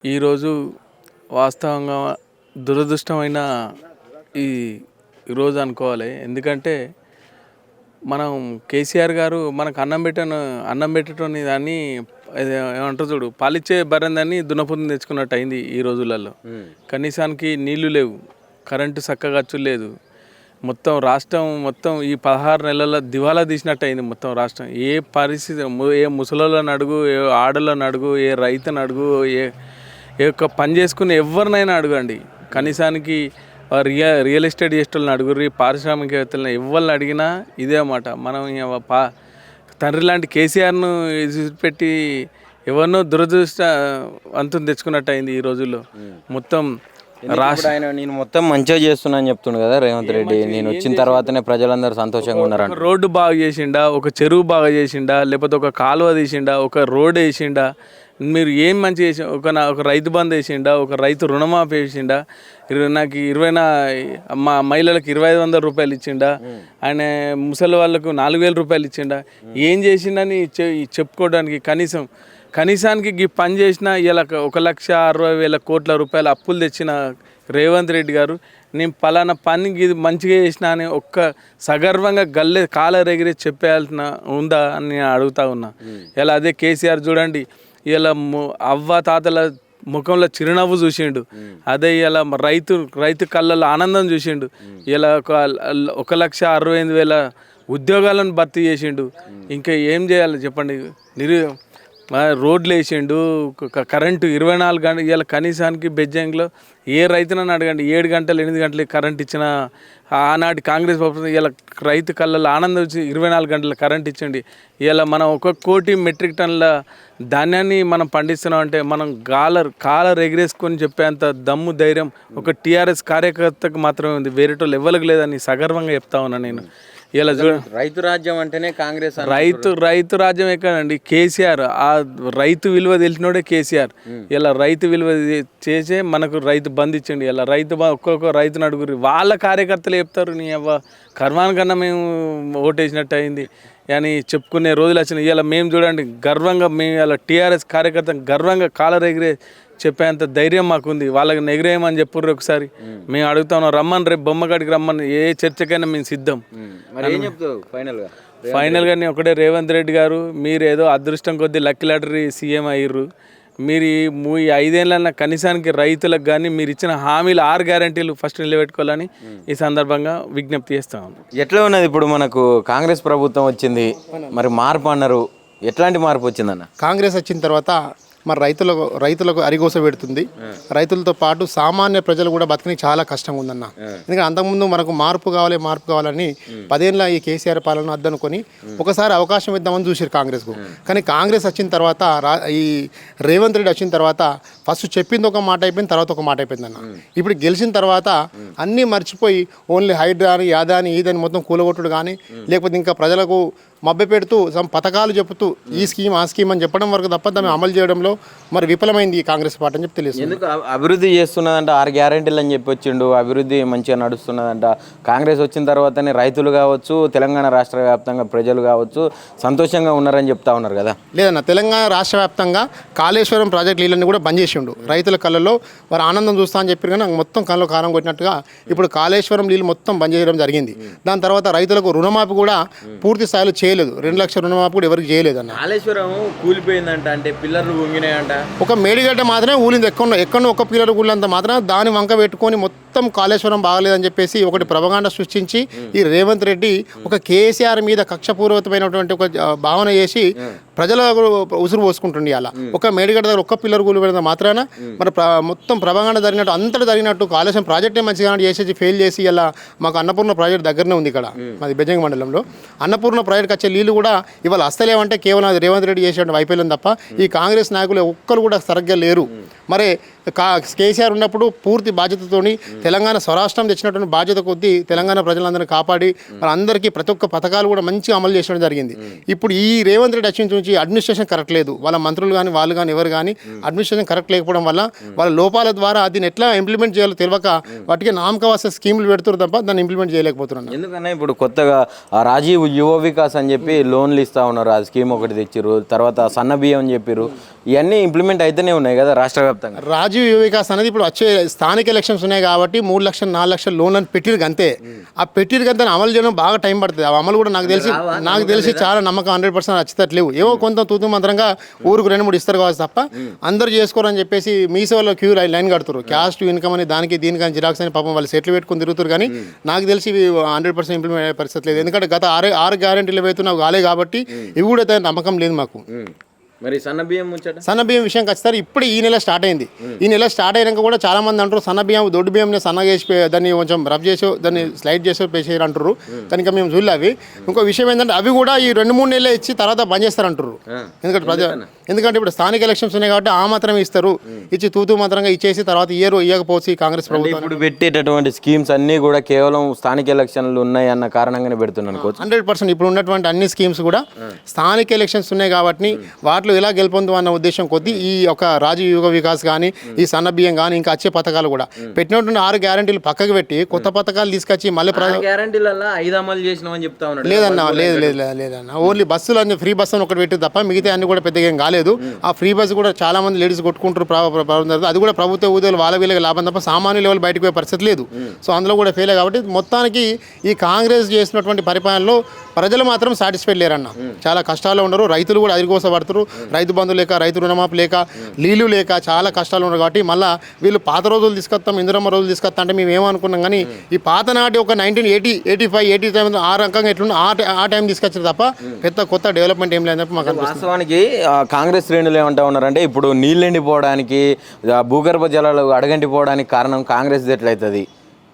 ఈరోజు వాస్తవంగా దురదృష్టమైన ఈ రోజు అనుకోవాలి. ఎందుకంటే మనం కేసీఆర్ గారు మనకు అన్నం పెట్టటోని దాన్ని ఏమంటారు చూడు, పాలిచ్చే బర్రెని దున్నపోతుని తెచ్చుకున్నట్టు అయింది ఈ రోజులలో. కనీసానికి నీళ్లు లేవు, కరెంటు చక్కగా లేదు. మొత్తం రాష్ట్రం ఈ 16 నెలల దివాలా తీసినట్టు అయింది మొత్తం రాష్ట్రం. ఏ పరిస్థితి, ఏ ముసలోళ్ళని అడుగు, ఏ ఆడోళ్ళని అడుగు, ఏ రైతుని అడుగు, ఏ ఒక్క పని చేసుకుని ఎవరినైనా అడగండి. కనీసానికి రియల్ ఎస్టేట్ చేసేటోళ్ళని అడుగుర్రి, పారిశ్రామికవేత్తలను ఎవరిని అడిగినా ఇదే మాట. మనం తండ్రి లాంటి కేసీఆర్ను పెట్టి ఎవరినో దురదృష్టవంతుని తెచ్చుకున్నట్టు అయింది ఈ రోజుల్లో. మొత్తం ఆయన నేను మొత్తం మంచిగా చేస్తున్నా అని చెప్తుండు కదా రేవంత్ రెడ్డి. నేను వచ్చిన తర్వాతనే ప్రజలందరూ సంతోషంగా ఉన్నారు. రోడ్డు బాగా చేసిండా, ఒక చెరువు బాగా చేసిండా, లేకపోతే ఒక కాలువ తీసిండా, ఒక రోడ్ వేసిండా, మీరు ఏం మంచి చేసి ఒక రైతు బంధు వేసిండా, ఒక రైతు రుణమాఫీ వేసిండా, నాకు మా మహిళలకు 2500 రూపాయలు ఇచ్చిండా, ఆయన ముసలి వాళ్ళకు 4000 రూపాయలు ఇచ్చిండా. ఏం చేసిండని చెప్పుకోవడానికి కనీసానికి ఈ పని చేసిన ఇలా 1,60,000 కోట్ల రూపాయల అప్పులు తెచ్చిన రేవంత్ రెడ్డి గారు, నేను పలానా పనికి ఇది మంచిగా చేసిన అని ఒక్క సగర్వంగా కాలర్ ఎగిరి చెప్పేయాల్సిన ఉందా అని నేను అడుగుతా ఉన్నా. ఇలా అదే కేసీఆర్ చూడండి, ఇలా అవ్వ తాతల ముఖంలో చిరునవ్వు చూసిండు. అదే ఇలా రైతు కళ్ళల్లో ఆనందం చూసిండు. ఇలా 1,65,000 ఉద్యోగాలను భర్తీ చేసిండు. ఇంకా ఏం చేయాలి చెప్పండి? రోడ్లు వేసిండు, కరెంటు 24 గంటలు. ఇలా కనీసానికి బెజ్జంగ్లో ఏ రైతునని అడగండి, 7 గంటలు 8 గంటలు కరెంట్ ఇచ్చిన ఆనాటి కాంగ్రెస్ ప్రభుత్వం ఇలా రైతు కళ్ళల్లో ఆనందం వచ్చి 24 గంటల కరెంట్ ఇచ్చండి. ఇలా మనం 1 కోటి మెట్రిక్ టన్నుల ధాన్యాన్ని మనం పండిస్తున్నాం అంటే మనం కాలర్ ఎగిరేసుకొని చెప్పేంత దమ్ము ధైర్యం ఒక టీఆర్ఎస్ కార్యకర్తకు మాత్రమే ఉంది, వేరేటోళ్ళు ఎవరికి లేదని సగర్వంగా చెప్తా ఉన్నా నేను. ఇలా రైతు రాజ్యం అంటేనే కాంగ్రెస్. రైతు రాజ్యం ఎక్కడండి? కేసీఆర్. ఆ రైతు విలువ తెలిసినోడే కేసీఆర్. ఇలా రైతు విలువ చేసే మనకు రైతు బంద్ ఇచ్చండి. ఇలా ఒక్కొక్క రైతుని అడుగురి, వాళ్ళ కార్యకర్తలు చెప్తారు నీ అవ్వ కర్మానికన్నా మేము ఓటేసినట్టు అయింది అని చెప్పుకునే రోజులు వచ్చినాయి. ఇలా మేము చూడండి గర్వంగా, మేము ఇలా టీఆర్ఎస్ కార్యకర్త గర్వంగా కాలర్ ఎగిరే చెప్పేంత ధైర్యం మాకుంది. వాళ్ళకి ఎగిరేయమని చెప్పుర్రు ఒకసారి. మేము అడుగుతాం, రమ్మని రేపు బొమ్మగాడికి రమ్మని, ఏ చర్చకైనా మేము సిద్ధం. ఫైనల్గా నేను ఒకటే, రేవంత్ రెడ్డి గారు మీరు ఏదో అదృష్టం కొద్దీ లక్కీ లాటరీ సీఎం అయ్యారు. మీరు ఈ 5 ఏళ్ళన్నా కనీసానికి రైతులకు కానీ మీరు ఇచ్చిన హామీలు 6 గ్యారంటీలు ఫస్ట్ నిలబెట్టుకోవాలని ఈ సందర్భంగా విజ్ఞప్తి చేస్తాం. ఎట్లా ఉన్నది ఇప్పుడు మనకు కాంగ్రెస్ ప్రభుత్వం వచ్చింది, మరి మార్పు అన్నారు, ఎట్లాంటి మార్పు వచ్చిందన్న? కాంగ్రెస్ వచ్చిన తర్వాత మరి రైతులకు అరిగోస పెడుతుంది. రైతులతో పాటు సామాన్య ప్రజలు కూడా బతకని చాలా కష్టంగా ఉందన్న. ఎందుకంటే అంతకుముందు మనకు మార్పు కావాలని 10 ఏళ్ళ ఈ కేసీఆర్ పాలన అద్దనుకొని ఒకసారి అవకాశం ఇద్దామని చూసారు కాంగ్రెస్కు. కానీ కాంగ్రెస్ వచ్చిన తర్వాత ఈ రేవంత్ రెడ్డి వచ్చిన తర్వాత ఫస్ట్ చెప్పింది ఒక మాట అయిపోయింది, తర్వాత ఒక మాట అయిపోయిందన్న. ఇప్పుడు గెలిచిన తర్వాత అన్నీ మర్చిపోయి ఓన్లీ హైడ్రా అని యాదాని ఈదని మొత్తం కూలగొట్టుడు కానీ, లేకపోతే ఇంకా ప్రజలకు మభ్య పెడుతూ పథకాలు చెబుతూ ఈ స్కీమ్ ఆ స్కీమ్ అని చెప్పడం వరకు తప్ప దాన్ని అమలు చేయడంలో మరి విఫలమైంది ఈ కాంగ్రెస్ పార్టీ అని చెప్పి తెలియదు. ఎందుకు అభివృద్ధి చేస్తున్నదంట, 6 గ్యారెంటీలు అని చెప్పి వచ్చిండు, అభివృద్ధి మంచిగా నడుస్తున్నదంట. కాంగ్రెస్ వచ్చిన తర్వాతనే రైతులు కావచ్చు, తెలంగాణ రాష్ట్ర వ్యాప్తంగా ప్రజలు కావచ్చు సంతోషంగా ఉన్నారని చెప్తా ఉన్నారు కదా. లేదన్న, తెలంగాణ రాష్ట్ర వ్యాప్తంగా కాళేశ్వరం ప్రాజెక్ట్ నీళ్ళని కూడా బంద్ చేసిండు. రైతుల కళ్ళలో వారు ఆనందం చూస్తా అని చెప్పి కానీ మొత్తం కళ్ళలో కారం కొట్టినట్టుగా ఇప్పుడు కాళేశ్వరం నీళ్ళు మొత్తం బంద్ చేయడం జరిగింది. దాని తర్వాత రైతులకు రుణమాఫీ కూడా పూర్తి స్థాయిలో చేయలేదు. 2 లక్షల రుణమాఫీ కూడా ఎవరికి చేయలేదన్న. కాళేశ్వరం కూలిపోయిందంట, అంటే పిల్లర్లు వంగినాయంట. ఒక మేడిగడ్డ మాత్రమే ఊలింది, ఎక్కడో ఒక పిల్లర్ ఊళ్ళంత మాత్రం దాని వంక పెట్టుకొని మొత్తం కాళేశ్వరం బాగలేదని చెప్పేసి ఒకటి ప్రపగాండ సృష్టించి ఈ రేవంత్ రెడ్డి ఒక కేసీఆర్ మీద కక్షపూర్వకమైనటువంటి ఒక భావన చేసి ప్రజల ఉసురు పోసుకుంటుండే. అలా ఒక మేడిగడ్డ దగ్గర ఒక్క పిల్లర్ కూలిపోయిన మాత్రాన మరి మొత్తం ప్రపగాండ జరిగినట్టు అంతటా జరిగినట్టు కాళేశ్వరం ప్రాజెక్టే మంచిగా చేసేసి ఫెయిల్ చేసి ఇలా మాకు అన్నపూర్ణ ప్రాజెక్ట్ దగ్గరనే ఉంది ఇక్కడ మాది బెజ్జంగి మండలంలో. అన్నపూర్ణ ప్రాజెక్ట్కి వచ్చే నీళ్ళు కూడా ఇవాళ వస్తలేమంటే కేవలం అది రేవంత్ రెడ్డి చేసేటువంటి వైఫల్యం తప్ప ఈ కాంగ్రెస్ నాయకులు ఒక్కరు కూడా సరిగ్గా లేరు. మరి కేసీఆర్ ఉన్నప్పుడు పూర్తి బాధ్యతతోని తెలంగాణ స్వరాష్ట్రం తెచ్చినటువంటి బాధ్యత కొద్దీ తెలంగాణ ప్రజలందరినీ కాపాడి మరి అందరికీ ప్రతి ఒక్క పథకాలు కూడా మంచిగా అమలు చేయడం జరిగింది. ఇప్పుడు ఈ రేవంత్ రెడ్డి వచ్చిన నుంచి నుంచి అడ్మినిస్ట్రేషన్ కరెక్ట్ లేదు, వాళ్ళ మంత్రులు కానీ వాళ్ళు కానీ ఎవరు కానీ అడ్మినిస్ట్రేషన్ కరెక్ట్ లేకపోవడం వల్ల వాళ్ళ లోపాల ద్వారా దీన్ని ఎట్లా ఇంప్లిమెంట్ చేయాలో తెలియక వాటికి నామకవాస స్కీములు పెడుతున్నారు తప్ప దాన్ని ఇంప్లిమెంట్ చేయలేకపోతున్నారు. ఎందుకన్నా ఇప్పుడు కొత్తగా రాజీవ్ యువ వికాస్ అని చెప్పి లోన్లు ఇస్తా ఉన్నారు, ఆ స్కీమ్ ఒకటి తెచ్చిర్రు, తర్వాత సన్న బియ్యం అని చెప్పారు, ఇవన్నీ ఇంప్లిమెంట్ అయితేనే ఉన్నాయి కదా రాష్ట్ర వ్యాప్తంగా. రాజీవ్ యువ వికాస్ అనేది ఇప్పుడు వచ్చే స్థానిక ఎలక్షన్స్ ఉన్నాయి కాబట్టి 3 లక్షలు 4 లక్షల లోన్ అని పెట్టిరు అంతే. ఆ పెట్టిరు కానీ దాన్ని అమలు చేయడం బాగా టైం పడుతుంది. ఆ అమలు కూడా నాకు తెలిసి చాలా నమ్మకం 100% వచ్చేటట్లేవు. ఏవో కొంత తూతు మంత్రంగా ఊరుకు 2-3 ఇస్తారు కావచ్చు తప్ప అందరూ చేసుకోరని చెప్పేసి మీసేవాళ్ళు క్యూ లైన్ కడుతున్నారు. క్యాష్ టు ఇన్కమ్ అని దానికి దీనికని జిరాక్స్ అని పాపం వాళ్ళు సెటిల్ పెట్టుకుని తిరుగుతారు. కానీ నాకు తెలిసి ఇవి 100% ఇంప్లిమెంట్ అయ్యే పరిస్థితి లేదు. ఎందుకంటే గత 6 గ్యారెంటీలు ఏవైతున్నావు కాలే కాబట్టి ఇవి కూడా నమ్మకం లేదు మాకు. మరి సన్న బియ్యం ముచ్చట, సన్న బియ్యం విషయం ఖచ్చితంగా ఇప్పుడు ఈ నెల స్టార్ట్ అయింది. ఈ నెల స్టార్ట్ అయినాక కూడా చాలా మంది అంటారు సన్న బియ్యం దొడ్డు బియ్యం సన్నగా వేసి దాన్ని కొంచెం రబ్ చేసి దాన్ని స్లైడ్ చేసి పేసేయారు అంటారు. కనుక మేము చూడలే అవి. ఇంకో విషయం ఏంటంటే అవి కూడా ఈ 2-3 నెలలు ఇచ్చి తర్వాత బంద్ చేస్తారంటారు. ఎందుకంటే ఇప్పుడు స్థానిక ఎలక్షన్స్ ఉన్నాయి కాబట్టి ఆ మాత్రమే ఇస్తారు. ఇచ్చి తూతూ మాత్రంగా ఇచ్చేసి తర్వాత ఇయ్యకపోవచ్చు కాంగ్రెస్ ప్రభుత్వం. ఇప్పుడు పెట్టేటటువంటి స్కీమ్స్ అన్నీ కూడా కేవలం స్థానిక ఎలక్షన్లు ఉన్నాయి అన్న కారణంగానే పెడుతున్నాను. 100% ఇప్పుడు ఉన్నటువంటి అన్ని స్కీమ్స్ కూడా స్థానిక ఎలక్షన్స్ ఉన్నాయి కాబట్టి వాటిలో ఎలా గెలుపొందు అన్న ఉద్దేశం కొద్దీ ఈ ఒక రాజీవ్ యువ వికాస్ కానీ ఈ సన్న బియ్యం కానీ ఇంకా వచ్చే పథకాలు కూడా పెట్టినటువంటి 6 గ్యారెంటీలు పక్కకు పెట్టి కొత్త పథకాలు తీసుకొచ్చి మళ్ళీ గ్యారెంటీలలో 5 అమలు చేసినామని చెప్తా ఉన్నాడు. లేదన్నా ఓన్లీ బస్సులు అన్ని ఫ్రీ బస్సు అని ఒకటి పెట్టి తప్ప మిగతా అన్ని కూడా పెద్దగా ఏం కాలేదు. ఆ ఫ్రీ బస్సు కూడా చాలా మంది లేడీస్ కొట్టుకుంటారు. అది కూడా ప్రభుత్వ ఉద్యోగులు వాళ్ళ వీళ్ళకి లాభం తప్ప సామాన్య లెవెల్ బయటకు పోయే పరిస్థితి లేదు. సో అందులో కూడా ఫెయిల్ కాబట్టి మొత్తానికి ఈ కాంగ్రెస్ చేసినటువంటి పరిపాలనలో ప్రజలు మాత్రం సాటిస్ఫైడ్ లేరన్న. చాలా కష్టాలు ఉన్నారు. రైతులు కూడా అదిరికోసపడుతున్నారు. రైతు బంధు లేక, రైతు రుణమాఫీ లేక, నీళ్లు లేక చాలా కష్టాలు ఉన్నారు. కాబట్టి మళ్ళీ వీళ్ళు పాత రోజులు తీసుకొస్తాం, ఇందిరమ్మ రోజులు తీసుకొస్తా అంటే మేము ఏమనుకున్నాం కానీ ఈ పాత నాటి ఒక 1980, 85, 87 ఆ రకంగా ఎట్లున్నా ఆ టైం తీసుకొచ్చారు తప్ప పెద్ద కొత్త డెవలప్మెంట్ ఏం లేదని చెప్పి మాకు అనిపిస్తుంది. వాస్తవానికి కాంగ్రెస్ శ్రేణులు ఏమంటా ఉన్నారంటే ఇప్పుడు నీళ్ళు ఎండిపోవడానికి, భూగర్భ జలాలు అడగంటిపోవడానికి కారణం కాంగ్రెస్ ఎట్లయితుంది,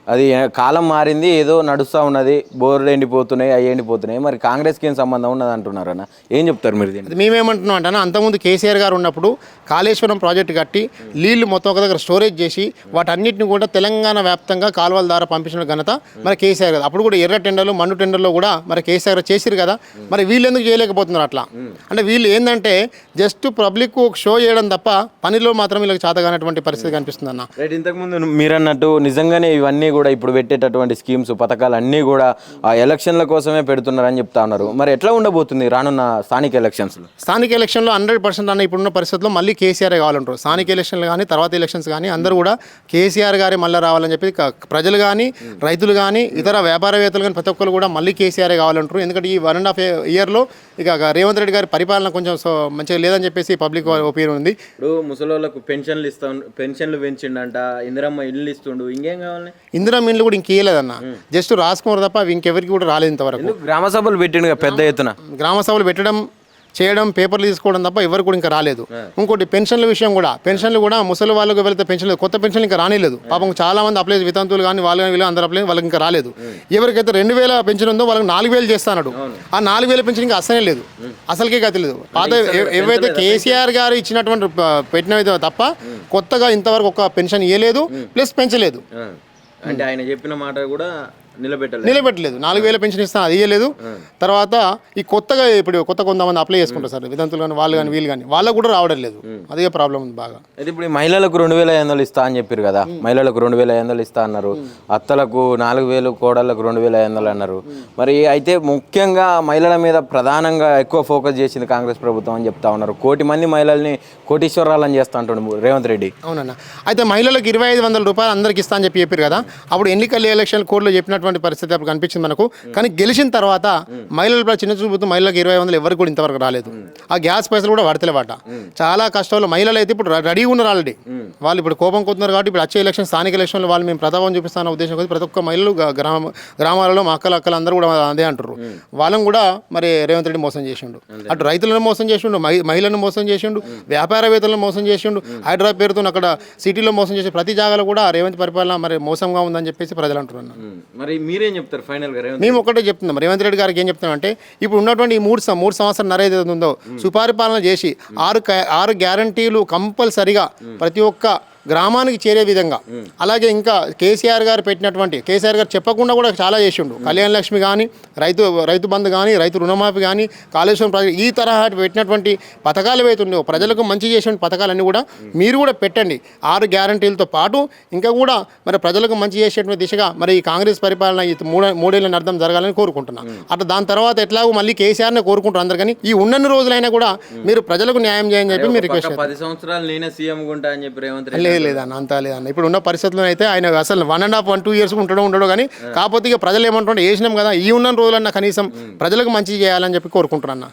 అది కాలం మారింది, ఏదో నడుస్తూ ఉన్నది, బోర్లు ఎండిపోతున్నాయి, అవి ఎండిపోతున్నాయి, మరి కాంగ్రెస్కి ఏం సంబంధం ఉన్నది అంటున్నారన్న. ఏం చెప్తారు మీరు దీన్ని? మేమేమంటున్నాం అంటే అంతకుముందు కేసీఆర్ గారు ఉన్నప్పుడు కాళేశ్వరం ప్రాజెక్టు కట్టి నీళ్లు మొత్తం ఒక దగ్గర స్టోరేజ్ చేసి వాటన్నిటిని కూడా తెలంగాణ వ్యాప్తంగా కాలువల ద్వారా పంపించిన ఘనత మరి కేసీఆర్ గారు. అప్పుడు కూడా ఎర్ర టెండర్లు, మండు టెండర్లో కూడా మరి కేసీఆర్ చేసిరు కదా. మరి వీళ్ళు ఎందుకు చేయలేకపోతున్నారు అట్లా? అంటే వీళ్ళు ఏంటంటే జస్ట్ పబ్లిక్ ఒక షో చేయడం తప్ప పనిలో మాత్రం వీళ్ళకి చేతగానటువంటి పరిస్థితి కనిపిస్తుంది అన్న. రైట్, ఇంతకుముందు మీరన్నట్టు నిజంగానే ఇవన్నీ కూడా ఇప్పుడు పెట్టేటటువంటి స్కీమ్స్, పథకాలు అన్నీ కూడా ఆ ఎలక్షన్ల కోసమే పెడుతున్నారని చెప్తా ఉన్నారు. మరి ఎట్లా ఉండబోతుంది రానున్న స్థానిక ఎలక్షన్స్లో? స్థానిక ఎలక్షన్లో 100% అన్న ఇప్పుడున్న పరిస్థితుల్లో మళ్ళీ కేసీఆర్ కావాలంటారు. స్థానిక ఎలక్షన్లు కానీ తర్వాత ఎలక్షన్స్ కానీ అందరూ కూడా కేసీఆర్ గారే మళ్ళీ రావాలని చెప్పి ప్రజలు కానీ, రైతులు కానీ, ఇతర వ్యాపారవేత్తలు కానీ ప్రతి ఒక్కరు కూడా మళ్ళీ కేసీఆర్ కావాలంటారు. ఎందుకంటే ఈ 1.5 ఇయర్లో ఇక రేవంత్ రెడ్డి గారి పరిపాలన కొంచెం మంచిగా లేదని చెప్పేసి పబ్లిక్ ఒపీనియన్ ఉంది. ఇప్పుడు ముసలోళ్ళకు పెన్షన్లు పెంచిండంట, ఇందిరమ్మ ఇల్లు ఇస్తుండు, ఇంకేం కావాలి? ఇందిరమ్మ ఇల్లు కూడా ఇంకేయలేదన్న, జస్ట్ రాసుకున్నారు తప్ప అవి ఇంకెవరికి కూడా రాలేదు ఇంతవరకు. గ్రామ సభలు పెట్టిండు పెద్ద ఎత్తున, గ్రామ సభలు పెట్టడం చేయడం, పేపర్లు తీసుకోవడం తప్ప ఎవరు కూడా ఇంకా రాలేదు. ఇంకోటి పెన్షన్ల విషయం కూడా, పెన్షన్లు కూడా ముసలి వాళ్ళకి వెళ్తే పెన్షన్లు, కొత్త పెన్షన్లు ఇంకా రానిలేదు. పాపం చాలా మంది అప్లై, వితంతువులు కానీ వాళ్ళు కానీ వీళ్ళు అందరూ అప్లై, వాళ్ళకి ఇంకా రాలేదు. ఎవరికైతే 2000 పెన్షన్ ఉందో వాళ్ళకి 4000 చేస్తాడు. ఆ 4000 పెన్షన్ ఇంకా అసలే లేదు, అసలుకే గతి లేదు. పాత ఏవైతే కేసీఆర్ గారు ఇచ్చినటువంటి పెట్టినవి తప్ప కొత్తగా ఇంతవరకు ఒక పెన్షన్ ఇవ్వలేదు, ప్లస్ పెంచలేదు. అంటే ఆయన చెప్పిన మాట కూడా నిలబెట్టలేదు. 4000 పెన్షన్ ఇస్తాను, అది ఇవ్వలేదు. తర్వాత ఈ కొత్తగా ఇప్పుడు కొంతమంది అప్లై చేసుకుంటారు సార్, వితంతులు కానీ వాళ్ళు కానీ వీళ్ళు కానీ, వాళ్ళకు కూడా రావడం లేదు. అదే ప్రాబ్లం ఉంది బాగా. అయితే ఇప్పుడు మహిళలకు 2500 ఇస్తా అని చెప్పారు కదా, మహిళలకు 2500 ఇస్తా అన్నారు, అత్తలకు 4000, కోడళ్ళకు 2500 అన్నారు. మరి అయితే ముఖ్యంగా మహిళల మీద ప్రధానంగా ఎక్కువ ఫోకస్ చేసింది కాంగ్రెస్ ప్రభుత్వం అని చెప్తా ఉన్నారు. 1 కోటి మంది మహిళల్ని కోటీశ్వరాలని చేస్తా అంటుండు రేవంత్ రెడ్డి. అవునన్న. అయితే మహిళలకు 2500 రూపాయలు అందరికి ఇస్తా అని చెప్పారు కదా. అప్పుడు ఎన్నికల ఎలక్షన్ కోడ్లో చెప్పినట్టు పరిస్థితి అప్పుడు కనిపించింది మనకు. కానీ గెలిచిన తర్వాత మహిళల చిన్న చూపుతూ మహిళలకు 2500 ఎవరికి కూడా ఇంతవరకు రాలేదు. ఆ గ్యాస్ పైసలు కూడా పడతలేవాట. చాలా కష్టాలు. మహిళలు అయితే ఇప్పుడు రెడీగా ఉన్నారు ఆల్రెడీ. వాళ్ళు ఇప్పుడు కోపం కొడుతున్నారు కాబట్టి ఇప్పుడు వచ్చే ఎలక్షన్, స్థానిక ఎలక్షన్లో వాళ్ళు మేము ప్రతాపం చూపిస్తాన ఉద్దేశం కొద్ది ప్రతి ఒక్క మహిళలు గ్రామాలలో మా అక్కలు అందరూ కూడా అదే అంటారు. వాళ్ళని కూడా మరి రేవంత్ రెడ్డి మోసం చేసిండు. అటు రైతులను మోసం చేసిండు, మహిళలను మోసం చేసిండు, వ్యాపారవేత్తలను మోసం చేసిండు, హైదరాబాద్ పేరుతో అక్కడ సిటీలో మోసం చేసి ప్రతి జాగాలో కూడా రేవంత్ పరిపాలన మరి మోసంగా ఉందని చెప్పేసి ప్రజలు అంటున్నారు. మరి మీరేం చెప్తారు ఫైనల్ గా? మేము ఒకటే చెప్తున్నాం, రేవంత్ రెడ్డి గారికి ఏం చెప్తున్నాం అంటే ఇప్పుడు ఉన్నటువంటి ఈ 3 సంవత్సరం నరేది ఉందో సుపరిపాలన చేసి 6 గ్యారంటీలు కంపల్సరిగా ప్రతి ఒక్క గ్రామానికి చేరే విధంగా అలాగే ఇంకా కేసీఆర్ గారు పెట్టినటువంటి కేసీఆర్ గారు చెప్పకుండా కూడా చాలా చేసిండు. కళ్యాణ లక్ష్మి కానీ రైతు బంధు కానీ రైతు రుణమాఫీ కానీ కాళేశ్వరం ప్రాజెక్ట్ ఈ తరహా పెట్టినటువంటి పథకాలు ఏవైతే ఉన్నాయో ప్రజలకు మంచి చేసిన పథకాలన్నీ కూడా మీరు కూడా పెట్టండి. 6 గ్యారంటీలతో పాటు ఇంకా కూడా మరి ప్రజలకు మంచి చేసేటువంటి దిశగా మరి ఈ కాంగ్రెస్ పరిపాలన ఈ మూడేళ్ళని అర్థం జరగాలని కోరుకుంటున్నాను. అట్లా దాని తర్వాత ఎట్లాగో మళ్ళీ కేసీఆర్నే కోరుకుంటారు అందరు. కానీ ఈ ఉన్నన్ని రోజులైనా కూడా మీరు ప్రజలకు న్యాయం చేయని చెప్పి మీరు రిక్వెస్ట్ 10 సంవత్సరాలు నేనే సీఎం ఉంటా అని చెప్పి రేవంత్ రెడ్డి లేదన్న అంతా లేదన్న. ఇప్పుడు ఉన్న పరిస్థితుల్లో అయితే ఆయన అసలు 1.5-2 years ఉండడు కానీ కాకపోతే ఇక ప్రజలు ఏమంటుంటే వేసినాం కదా ఈ ఉన్న రోజులన్నా కనీసం ప్రజలకు మంచి చేయాలని చెప్పి కోరుకుంటున్నాను.